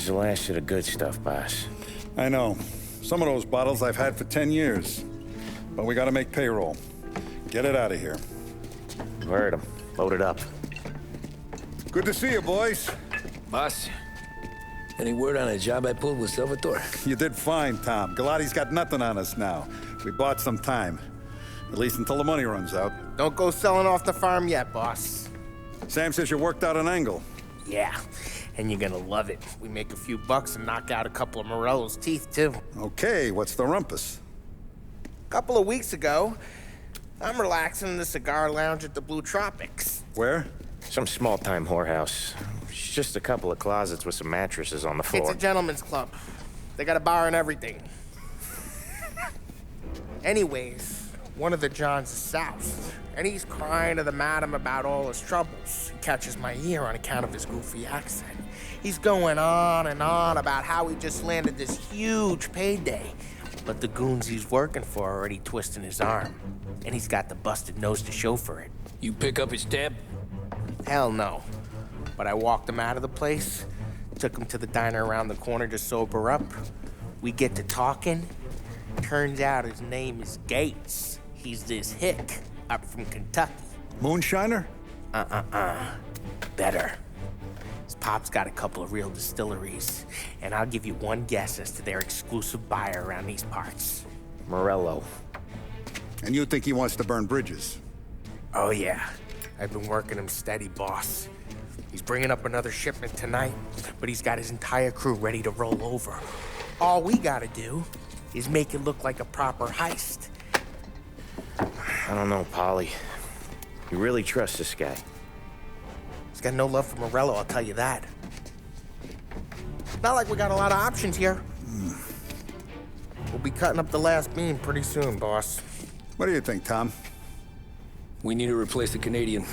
is the last of the good stuff, boss. I know. Some of those bottles I've had for 10 years. But we gotta make payroll. Get it out of here. Heard him. Load it up. Good to see you, boys. Boss, any word on a job I pulled with Salvatore? You did fine, Tom. Galati's got nothing on us now. We bought some time. At least until the money runs out. Don't go selling off the farm yet, boss. Sam says you worked out an angle. Yeah, and you're gonna love it. We make a few bucks and knock out a couple of Morello's teeth, too. Okay, what's the rumpus? A couple of weeks ago, I'm relaxing in the cigar lounge at the Blue Tropics. Where? Some small-time whorehouse. It's just a couple of closets with some mattresses on the floor. It's a gentleman's club. They got a bar and everything. Anyways, one of the Johns is south, and he's crying to the madam about all his troubles. He catches my ear on account of his goofy accent. He's going on and on about how he just landed this huge payday, but the goons he's working for are already twisting his arm, and he's got the busted nose to show for it. You pick up his tab? Hell no. But I walked him out of the place, took him to the diner around the corner to sober up. We get to talking. Turns out his name is Gates. He's this hick up from Kentucky. Moonshiner? Better. His pop's got a couple of real distilleries, and I'll give you one guess as to their exclusive buyer around these parts. Morello. And you think he wants to burn bridges? Oh yeah, I've been working him steady, boss. He's bringing up another shipment tonight, but he's got his entire crew ready to roll over. All we gotta do is make it look like a proper heist. I don't know, Polly. You really trust this guy? He's got no love for Morello, I'll tell you that. Not like we got a lot of options here. We'll be cutting up the last beam pretty soon, boss. What do you think, Tom? We need to replace the Canadian.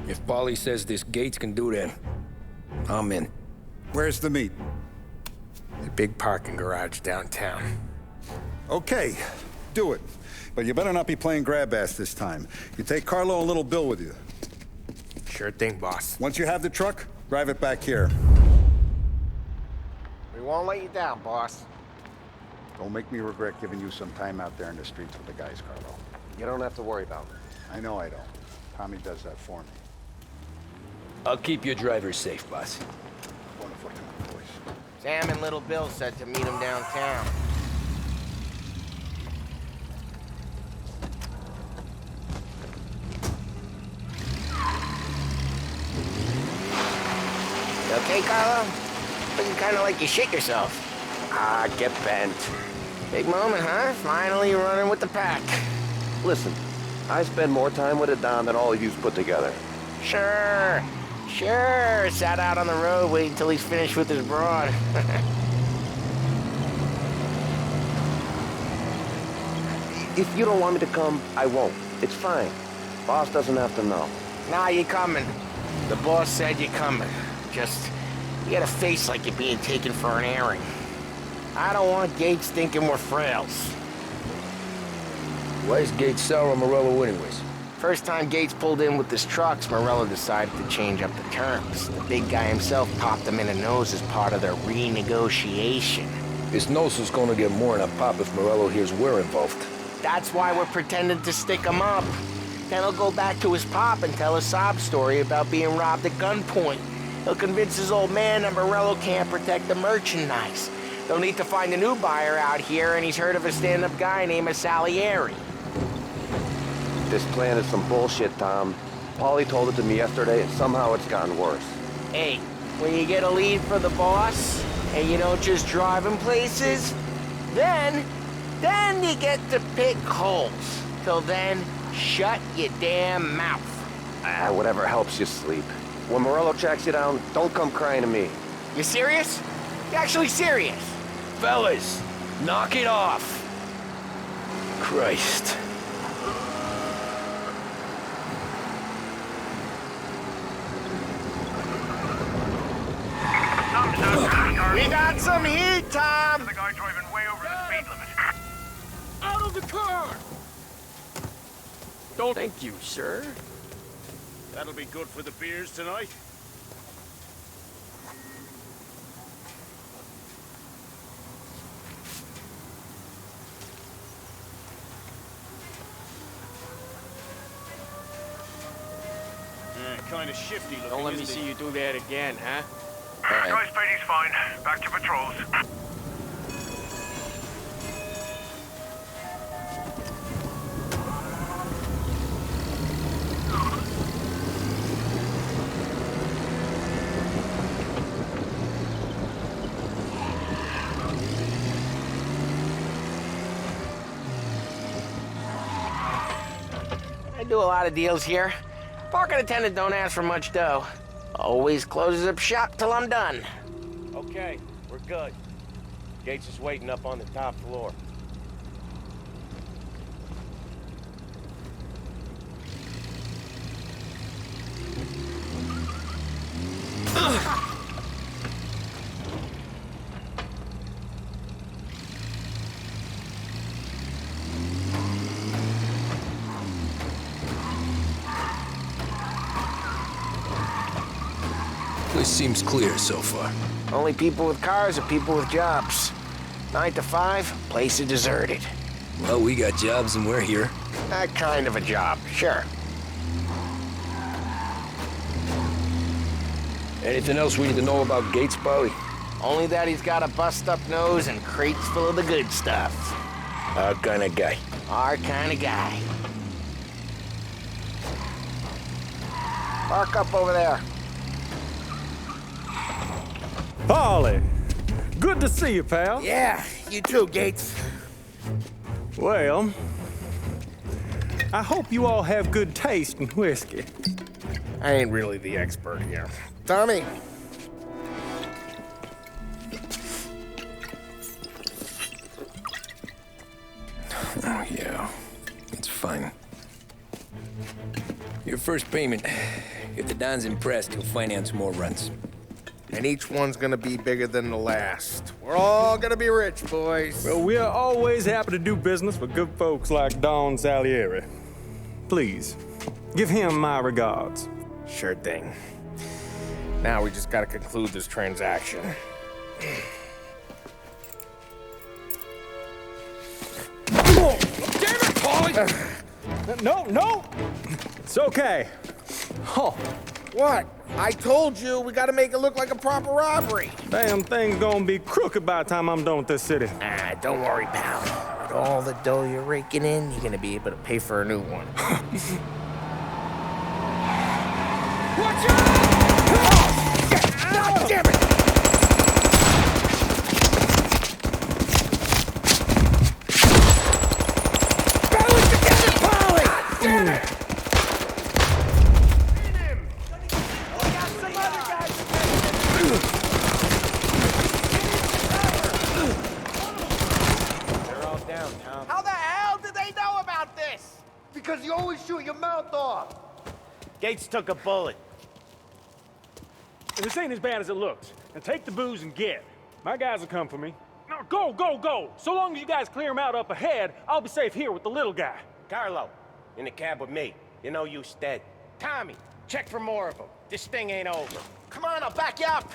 If Polly says this Gates can do that, I'm in. Where's the meet? The big parking garage downtown. Okay, do it. But you better not be playing grab ass this time. You take Carlo and Little Bill with you. Sure thing, boss. Once you have the truck, drive it back here. We won't let you down, boss. Don't make me regret giving you some time out there in the streets with the guys, Carlo. You don't have to worry about it. I know I don't. Tommy does that for me. I'll keep your drivers safe, boss. Wonderful time, boys. Sam and Little Bill said to meet him downtown. You okay, Carlo? Looking kind of like you shit yourself. Ah, get bent. Big moment, huh? Finally running with the pack. Listen, I spend more time with a Don than all of yous put together. Sure. Sat out on the road waiting till he's finished with his broad. If you don't want me to come, I won't. It's fine. Boss doesn't have to know. Nah, you coming. The boss said you coming. Just, you got a face like you're being taken for an airing. I don't want Gates thinking we're frails. Why is Gates sour on Morello anyways? First time Gates pulled in with his trucks, Morello decided to change up the terms. The big guy himself popped him in the nose as part of their renegotiation. His nose is gonna get more than a pop if Morello hears we're involved. That's why we're pretending to stick him up. Then he'll go back to his pop and tell a sob story about being robbed at gunpoint. He'll convince his old man that Morello can't protect the merchandise. They'll need to find a new buyer out here, and he's heard of a stand-up guy named Salieri. This plan is some bullshit, Tom. Paulie told it to me yesterday, and somehow it's gotten worse. Hey, when you get a lead for the boss, and you don't just drive him places, then you get to pick holes. Till then, shut your damn mouth. Whatever helps you sleep. When Morello tracks you down, don't come crying to me. You serious? You actually serious? Fellas, knock it off. Christ. We got some heat, Tom! The guy driving way over the speed limit. Out of the car! Don't thank you, sir. That'll be good for the beers tonight. kind of shifty looking. Don't let me see you do that again, huh? Guys, Beatty's fine. Back to patrols. I do a lot of deals here. Parking attendant don't ask for much dough. Always closes up shop till I'm done. Okay, we're good. Gates is waiting up on the top floor. Place seems clear so far. Only people with cars are people with jobs. 9 to 5, place is deserted. Well, we got jobs and we're here. That kind of a job, sure. Anything else we need to know about Gates, Polly? Only that he's got a bust-up nose and crates full of the good stuff. Our kind of guy. Our kind of guy. Park up over there. Polly, good to see you, pal. Yeah, you too, Gates. Well, I hope you all have good taste in whiskey. I ain't really the expert here. Tommy. Oh, yeah. It's fine. Your first payment. If the Don's impressed, he'll finance more runs. And each one's gonna be bigger than the last. We're all gonna be rich, boys. Well, we are always happy to do business with good folks like Don Salieri. Please, give him my regards. Sure thing. Now we just gotta conclude this transaction. Oh, damn it, Polly! No! It's okay. Oh, What? I told you we gotta make it look like a proper robbery. damn thing's gonna be crooked by the time I'm done with this city. Ah, don't worry, pal. With all the dough you're raking in, you're gonna be able to pay for a new one. Watch out! God damn it! Balance together, Polly! God damn it! They're all down, Tom. How the hell did they know about this? Because you always shoot your mouth off. Gates took a bullet. This ain't as bad as it looks. Now take the booze and get. My guys will come for me. Now go! So long as you guys clear him out up ahead, I'll be safe here with the little guy. Carlo, in the cab with me. You know you dead. Tommy, check for more of them. This thing ain't over. Come on, I'll back you up.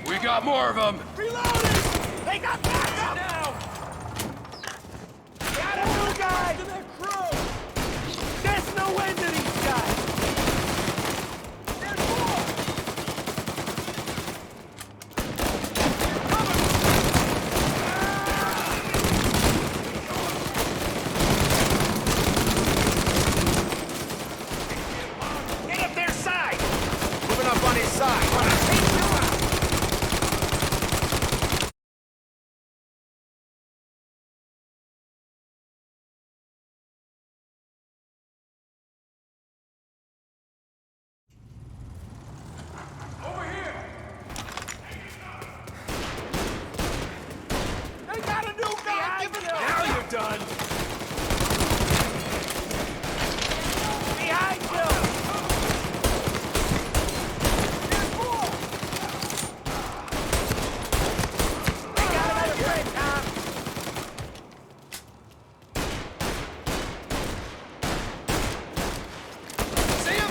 We got more of them! Reloading! They got backup! Now! Got a new guy! To their crew! There's no end to these guys! There's more! Get up their side! Moving up on his side. Take you out! They got a new guy! Give it up! Now you're done! Behind you! There's more! They got another friend, Tom! See him?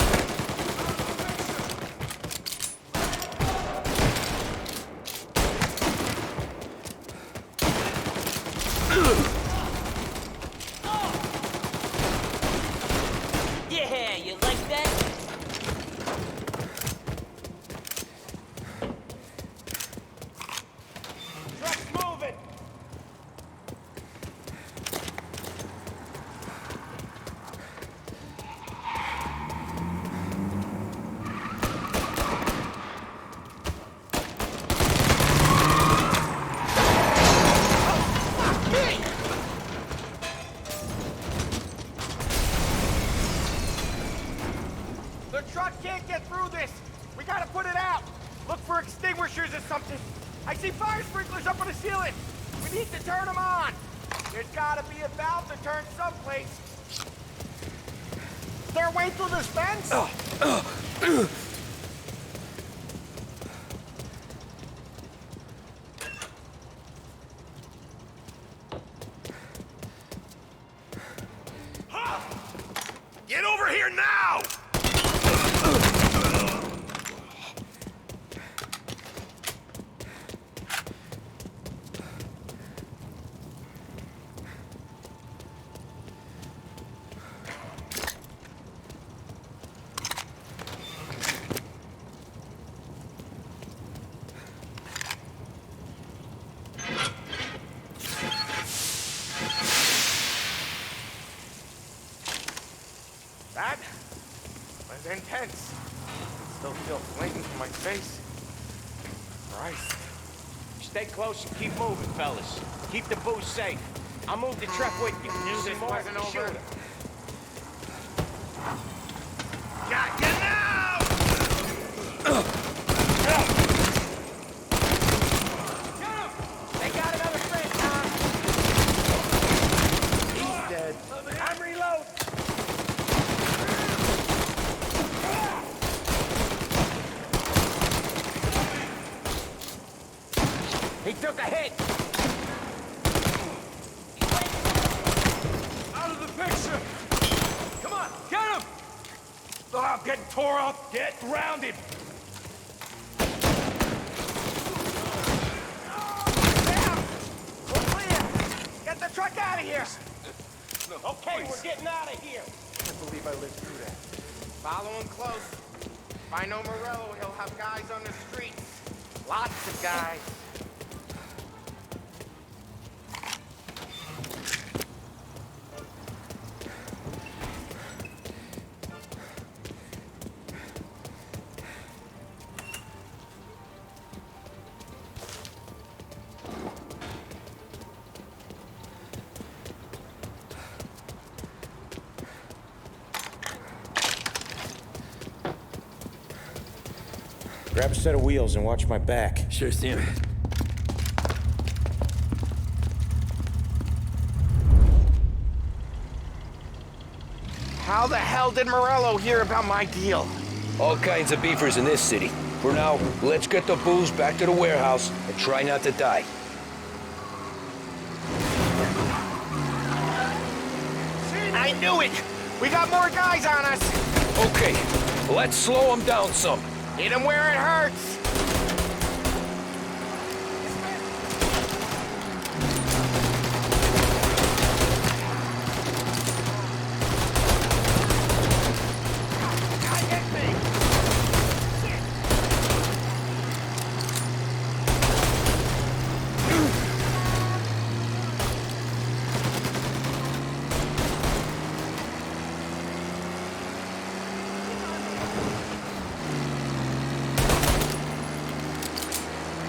truck can't get through this. We gotta put it out. Look for extinguishers or something. I see fire sprinklers up on the ceiling. We need to turn them on. There's gotta be a valve to turn someplace. Is there a way through this fence? Get over here now! That was intense. Still feel flaming from my face. Christ. Stay close and keep moving, fellas. Keep the booze safe. I'll move the truck with you. This wasn't over. Shoot him. Got you now! They got another friend, Tom. He's dead. I'm reloading. He took a hit. Out of the picture! Come on, get him! Oh, I'm getting tore up. Get around him. Sam! We're clear. Get the truck out of here. Okay, we're getting out of here. I can't believe I lived through that. Follow him close. If I know Morello, he'll have guys on the streets. Lots of guys. Grab a set of wheels and watch my back. Sure thing. How the hell did Morello hear about my deal? All kinds of beefers in this city. For now, let's get the booze back to the warehouse and try not to die. I knew it! We got more guys on us! Okay, let's slow them down some. Hit him where it hurts!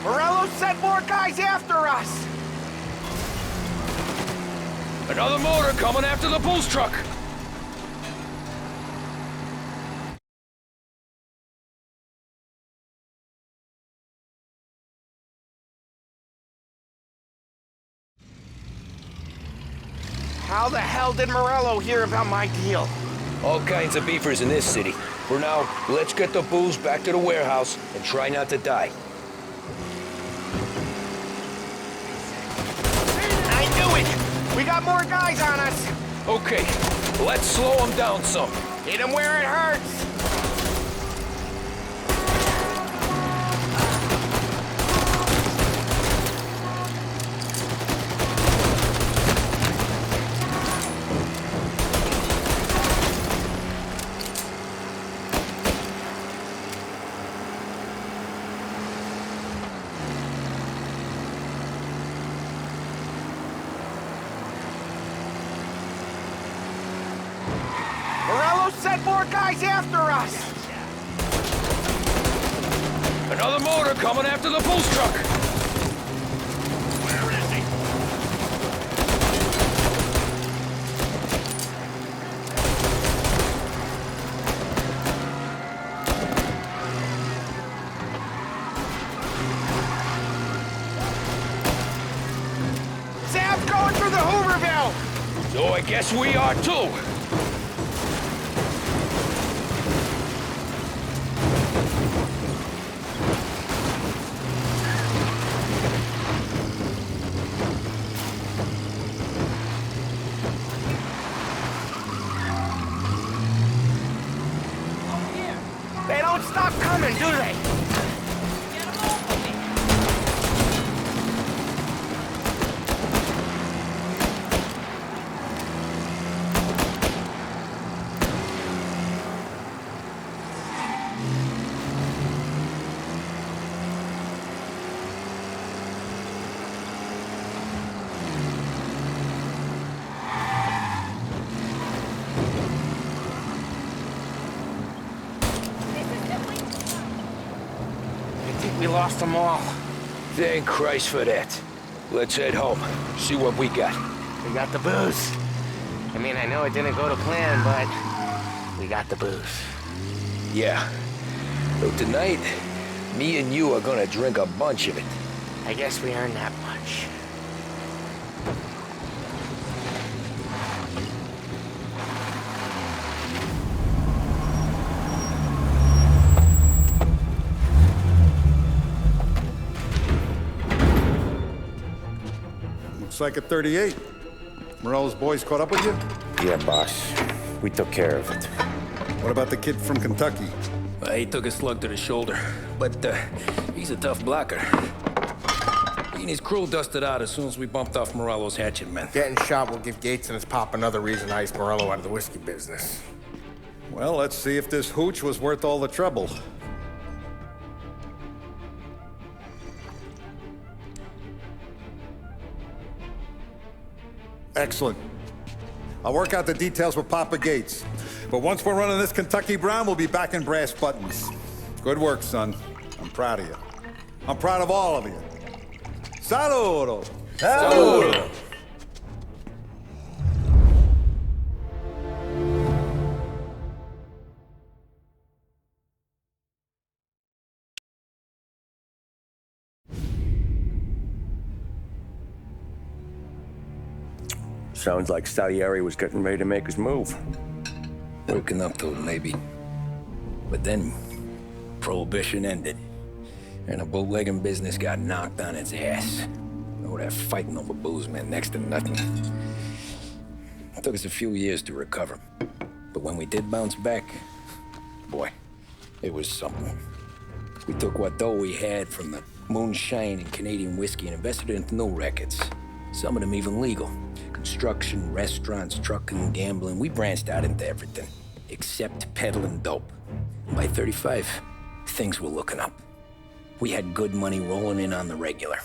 Morello sent more guys after us! Another motor coming after the booze truck. How the hell did Morello hear about my deal? All kinds of beefers in this city. For now, let's get the booze back to the warehouse and try not to die. I knew it! We got more guys on us! Okay, let's slow them down some. Hit him where it hurts! Morello sent more guys after us! Another motor coming after the booze truck. Where is he? Yes, we are too! They don't stop coming, do they? We lost them all. Thank Christ for that. Let's head home, see what we got. We got the booze. I mean, I know it didn't go to plan, but we got the booze. Yeah. So tonight, me and you are gonna drink a bunch of it. I guess we earned that much. Looks like a 38. Morello's boys caught up with you? Yeah, boss. We took care of it. What about the kid from Kentucky? He took a slug to the shoulder, but he's a tough blocker. He and his crew dusted out as soon as we bumped off Morello's hatchet men. Getting shot will give Gates and his pop another reason to ice Morello out of the whiskey business. Well, let's see if this hooch was worth all the trouble. Excellent. I'll work out the details with Papa Gates. But once we're running this Kentucky Brown, we'll be back in brass buttons. Good work, son. I'm proud of you. I'm proud of all of you. Saludo! Saludo! Sounds like Salieri was getting ready to make his move. Working up to it, maybe. But then, Prohibition ended. And the bootlegging business got knocked on its ass. Oh, that fighting over booze meant next to nothing. It took us a few years to recover. But when we did bounce back, boy, it was something. We took what dough we had from the moonshine and Canadian whiskey and invested it into new rackets. Some of them even legal. Construction, restaurants, trucking, gambling. We branched out into everything, except peddling dope. By 35, things were looking up. We had good money rolling in on the regular.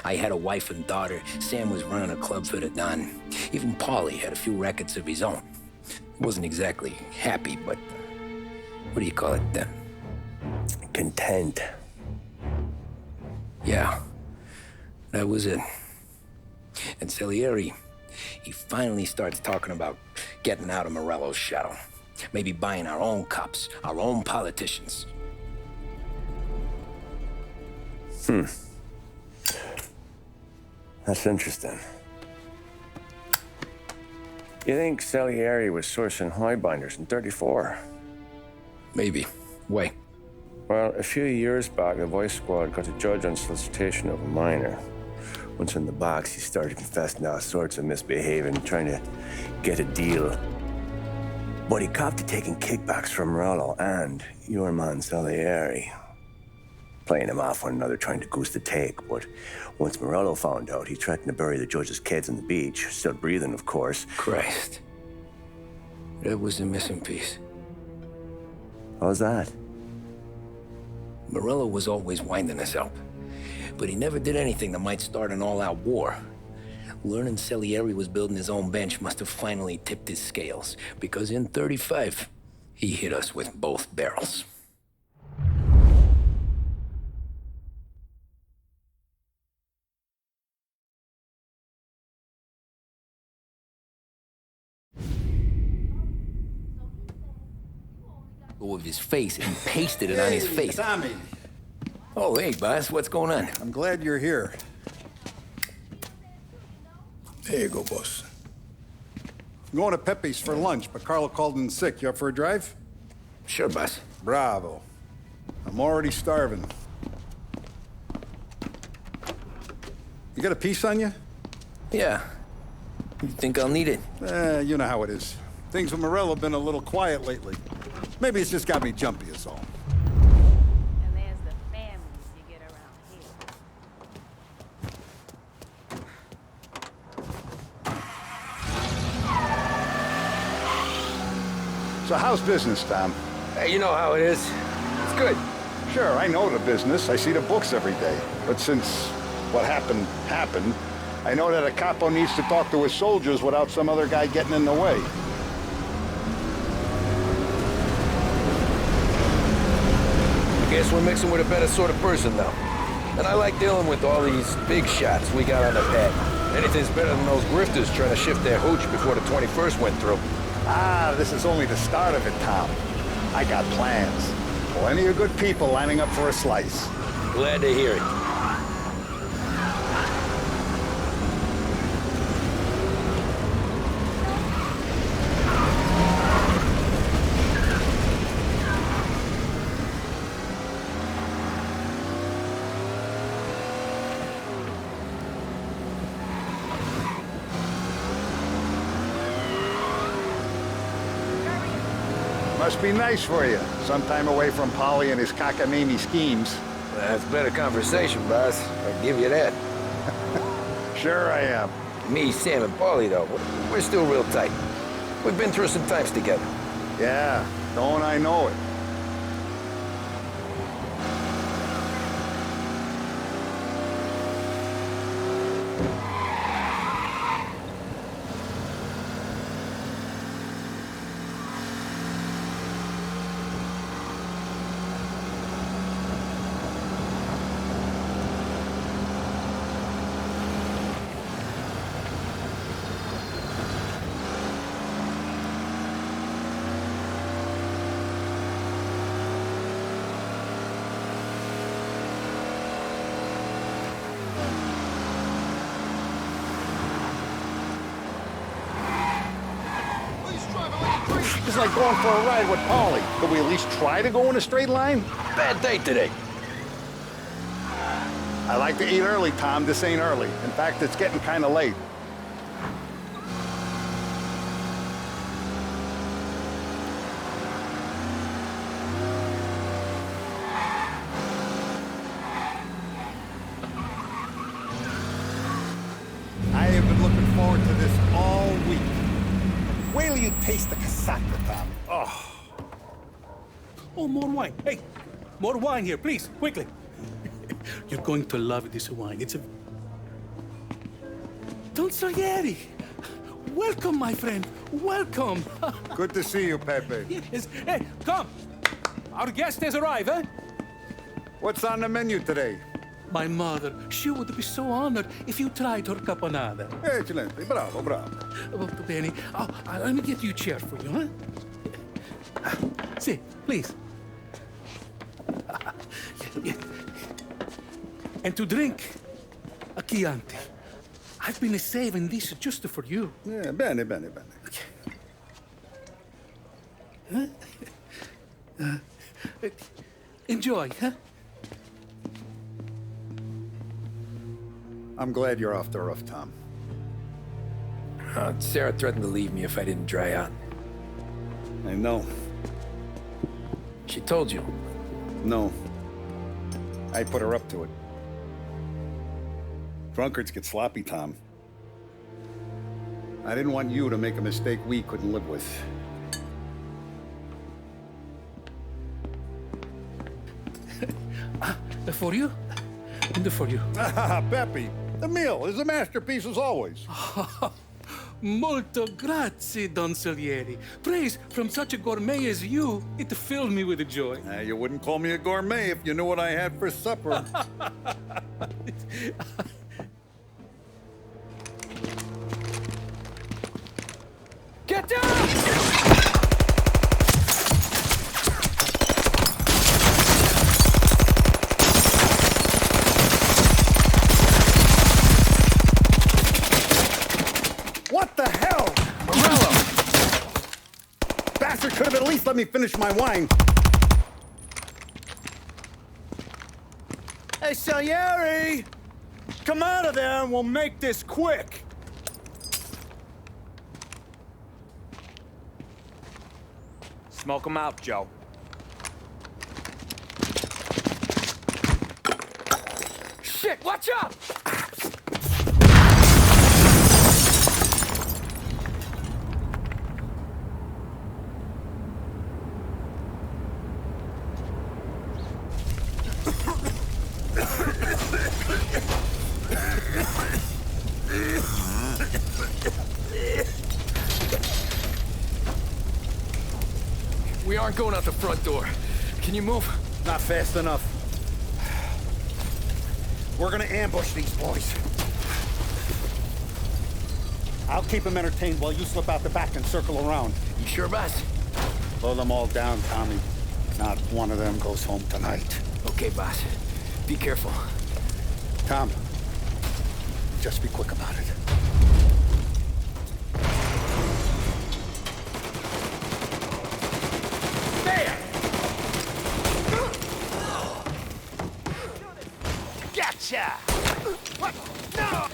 I had a wife and daughter. Sam was running a club for the Don. Even Paulie had a few rackets of his own. He wasn't exactly happy, but what do you call it then? Content. Yeah, that was it. And Salieri, he finally starts talking about getting out of Morello's shadow. Maybe buying our own cops, our own politicians. That's interesting. You think Salieri was sourcing highbinders in 34? Maybe. Why? Well, a few years back, the Vice Squad got a judge on solicitation of a minor. Once in the box, he started confessing all sorts of misbehaving, trying to get a deal. But he copped to taking kickbacks from Morello and your man Salieri. Playing him off one another, trying to goose the take. But once Morello found out, he threatened to bury the judge's kids on the beach, still breathing, of course. Christ. That was the missing piece. How's that? Morello was always winding us up. But he never did anything that might start an all-out war. Learning Salieri was building his own bench must have finally tipped his scales, because in 35, he hit us with both barrels. Of his face and pasted it on his face. Tommy. Oh, hey, boss, what's going on? I'm glad you're here. There you go, boss. I'm going to Pepe's for lunch, but Carlo called in sick. You up for a drive? Sure, boss. Bravo. I'm already starving. You got a piece on you? Yeah. You think I'll need it? You know how it is. Things with Morello have been a little quiet lately. Maybe it's just got me jumpy is all. And there's the families you get around here. So how's business, Tom? Hey, you know how it is. It's good. Sure, I know the business. I see the books every day. But since what happened, I know that a capo needs to talk to his soldiers without some other guy getting in the way. I guess we're mixing with a better sort of person now. And I like dealing with all these big shots we got on the pad. Anything's better than those grifters trying to shift their hooch before the 21st went through. Ah, this is only the start of it, Tom. I got plans. Plenty of good people lining up for a slice. Glad to hear it. Must be nice for you. Some time away from Polly and his cockamamie schemes. That's better conversation, boss. I'll give you that. Sure I am. Me, Sam, and Paulie, though, we're still real tight. We've been through some times together. Yeah, don't I know it. It's like going for a ride with Polly. Could we at least try to go in a straight line? Bad day today. I like to eat early, Tom. This ain't early. In fact, it's getting kind of late. I have been looking forward to this all week. Wait till you taste the casaca, Tom. Oh. Oh, more wine. Hey, more wine here, please, quickly. You're going to love this wine. It's a... Don Salieri. Welcome, my friend. Welcome. Good to see you, Pepe. Yes. Hey, come. Our guest has arrived, eh? What's on the menu today? My mother, she would be so honored if you tried her caponata. Excellent. Bravo, bravo. Molto bene. Oh, let me get you a chair for you, huh? See, please. And to drink, a Chianti. I've been saving this just for you. Yeah, bene, bene, bene. Huh? Enjoy, huh? I'm glad you're off the roof, Tom. Sarah threatened to leave me if I didn't dry out. I know. She told you. No. I put her up to it. Drunkards get sloppy, Tom. I didn't want you to make a mistake we couldn't live with. For you? And for you. Pepe, the meal is a masterpiece as always. Molto grazie, Don Salieri. Praise from such a gourmet as you, it filled me with joy. You wouldn't call me a gourmet if you knew what I had for supper. Get down! What the hell? Morello! bastard could have at least let me finish my wine. Hey, Salieri! Come out of there and we'll make this quick. Smoke him out, Joe. Shit, watch out! We aren't going out the front door. Can you move? Not fast enough. We're gonna ambush these boys. I'll keep them entertained while you slip out the back and circle around. You sure, boss? Blow them all down, Tommy. Not one of them goes home tonight. Okay, boss. Be careful. Tom, just be quick about it. Gotcha! What? No!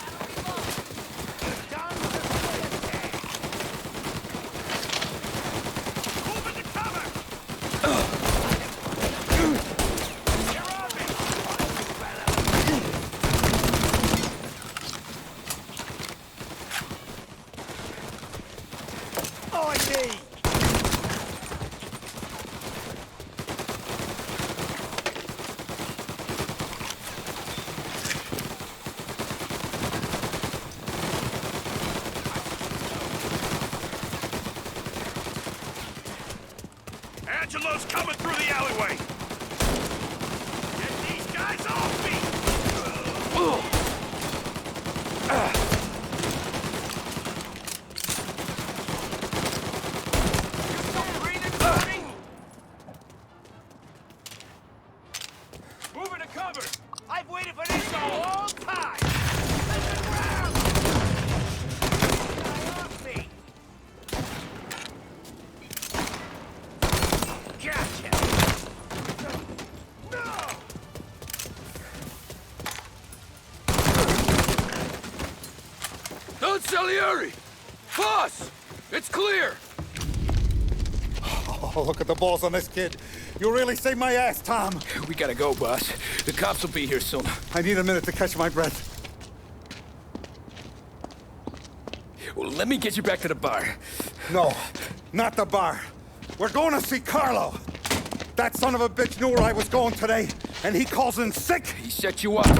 Move into cover! All I need! Angelo's coming through the alleyway! Get these guys off me! Moving to cover! I've waited for this a long time! Listen round! Guy off me! Gotcha! No! Don't Salieri! Boss! It's clear! Oh, look at the balls on this kid. You really saved my ass, Tom. We gotta go, boss. The cops will be here soon. I need a minute to catch my breath. Well, let me get you back to the bar. No, not the bar. We're going to see Carlo. That son of a bitch knew where I was going today, and he calls in sick. He set you up.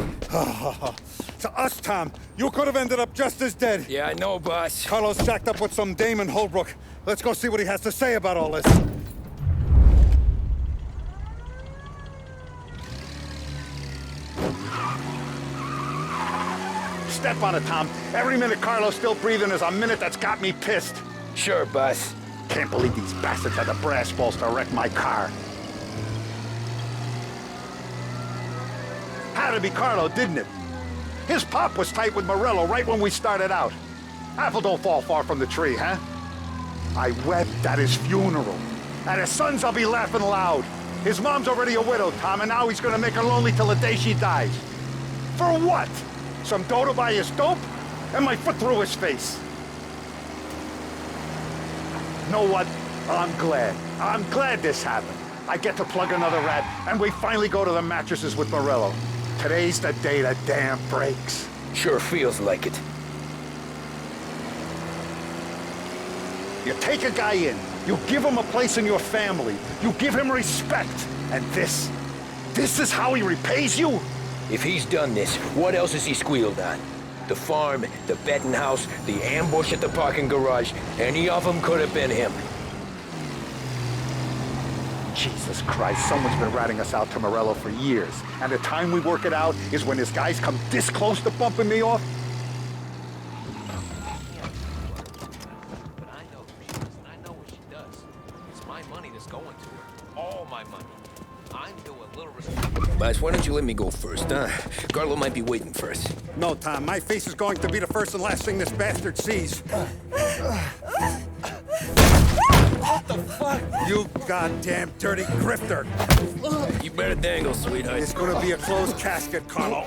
To us, Tom, you could have ended up just as dead. Yeah, I know, boss. Carlo's jacked up with some dame in Holbrook. Let's go see what he has to say about all this. Step on it, Tom. Every minute Carlo's still breathing is a minute that's got me pissed. Sure, boss. Can't believe these bastards had the brass balls to wreck my car. Had to be Carlo, didn't it? His pop was tight with Morello right when we started out. Apple don't fall far from the tree, huh? I wept at his funeral. At his son's, I'll be laughing loud. His mom's already a widow, Tom, and now he's gonna make her lonely till the day she dies. For what? Some dough to buy his dope? And my foot through his face. Know what? I'm glad. I'm glad this happened. I get to plug another rat, and we finally go to the mattresses with Morello. Today's the day the dam breaks. Sure feels like it. You take a guy in, you give him a place in your family, you give him respect, and this is how he repays you? If he's done this, what else has he squealed on? The farm, the betting house, the ambush at the parking garage. Any of them could have been him. Jesus Christ, someone's been ratting us out to Morello for years. And the time we work it out is when his guys come this close to bumping me off? But I know who she is, and I know what she does. It's my money that's going to her. All my money. I'm doing a little respect. Boss, why don't you let me go first, huh? Carlo might be waiting for us. No, Tom, my face is going to be the first and last thing this bastard sees. What the fuck? You goddamn dirty grifter! You better dangle, sweetheart. It's gonna be a closed casket, Carlo.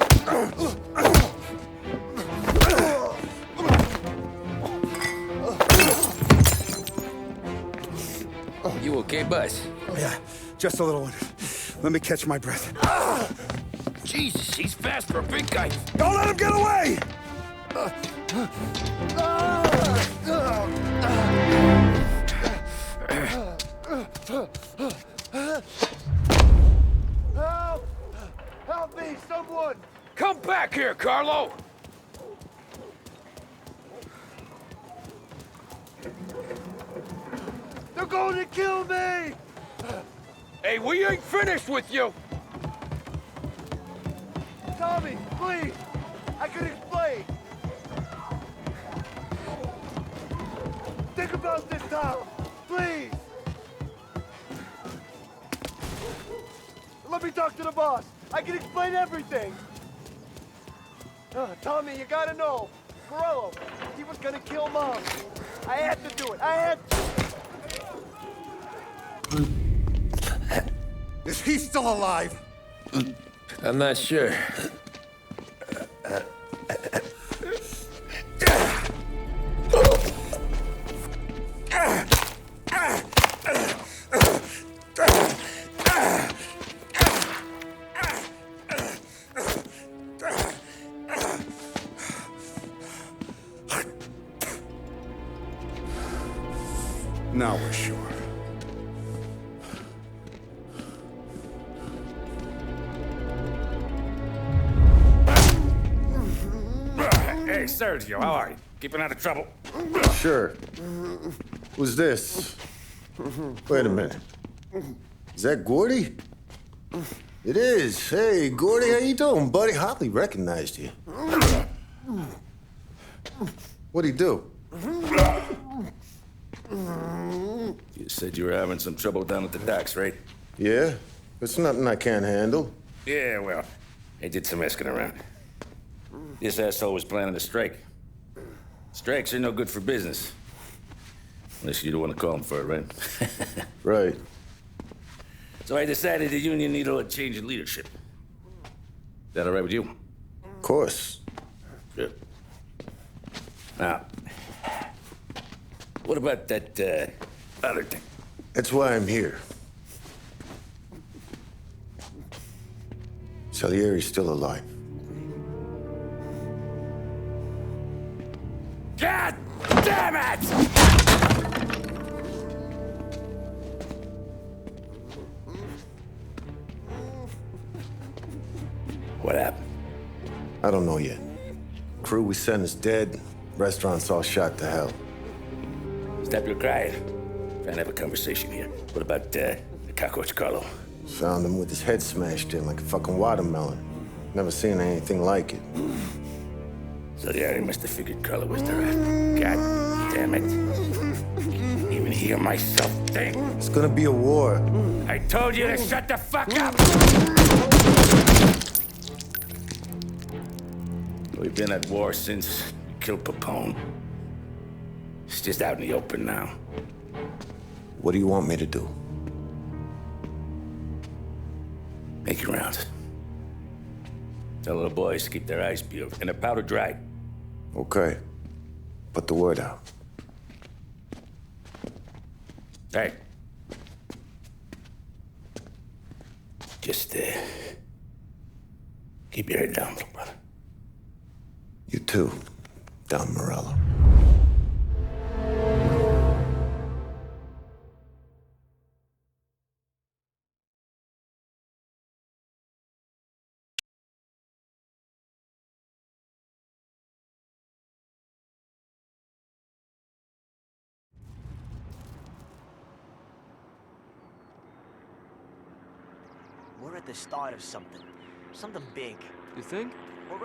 You okay, Buzz? Yeah, just a little one. Let me catch my breath. Jesus, he's fast for a big guy. Don't let him get away! Help! Help me, someone! Come back here, Carlo! They're going to kill me! Hey, we ain't finished with you! Tommy, please! I can explain! Think about this, Tom! Please! Let me talk to the boss! I can explain everything! Tommy, you gotta know! Morello, he was gonna kill Mom! I had to do it! I had to! Is he still alive? I'm not sure. Now we're sure. Hey, Sergio, how are you? Keeping out of trouble? Sure. Who's this? Wait a minute. Is that Gordy? It is. Hey, Gordy, how you doing, buddy? Hardly recognized you. What'd he do? You said you were having some trouble down at the docks, right? Yeah? It's nothing I can't handle. Yeah, well, I did some asking around. This asshole was planning a strike. Strikes are no good for business. Unless you don't want to call him for it, right? Right. So I decided the union needed a change in leadership. Is that all right with you? Of course. Good. Now, what about that, other thing? That's why I'm here. Salieri's still alive. God damn it! What happened? I don't know yet. Crew we sent is dead. Restaurant's all shot to hell. Stop your crying. Trying to have a conversation here. What about, the cockroach Carlo? Found him with his head smashed in like a fucking watermelon. Never seen anything like it. So the area must have figured Carlo was the rat. God damn it. Even hear myself think. It's gonna be a war. I told you to shut the fuck up! We've been at war since we killed Papone. It's just out in the open now. What do you want me to do? Make your rounds. Tell the boys to keep their eyes peeled and their powder dry. Okay. Put the word out. Hey. Just, keep your head down, little brother. You too, Don Morello. We're at the start of something. Something big. You think? Morello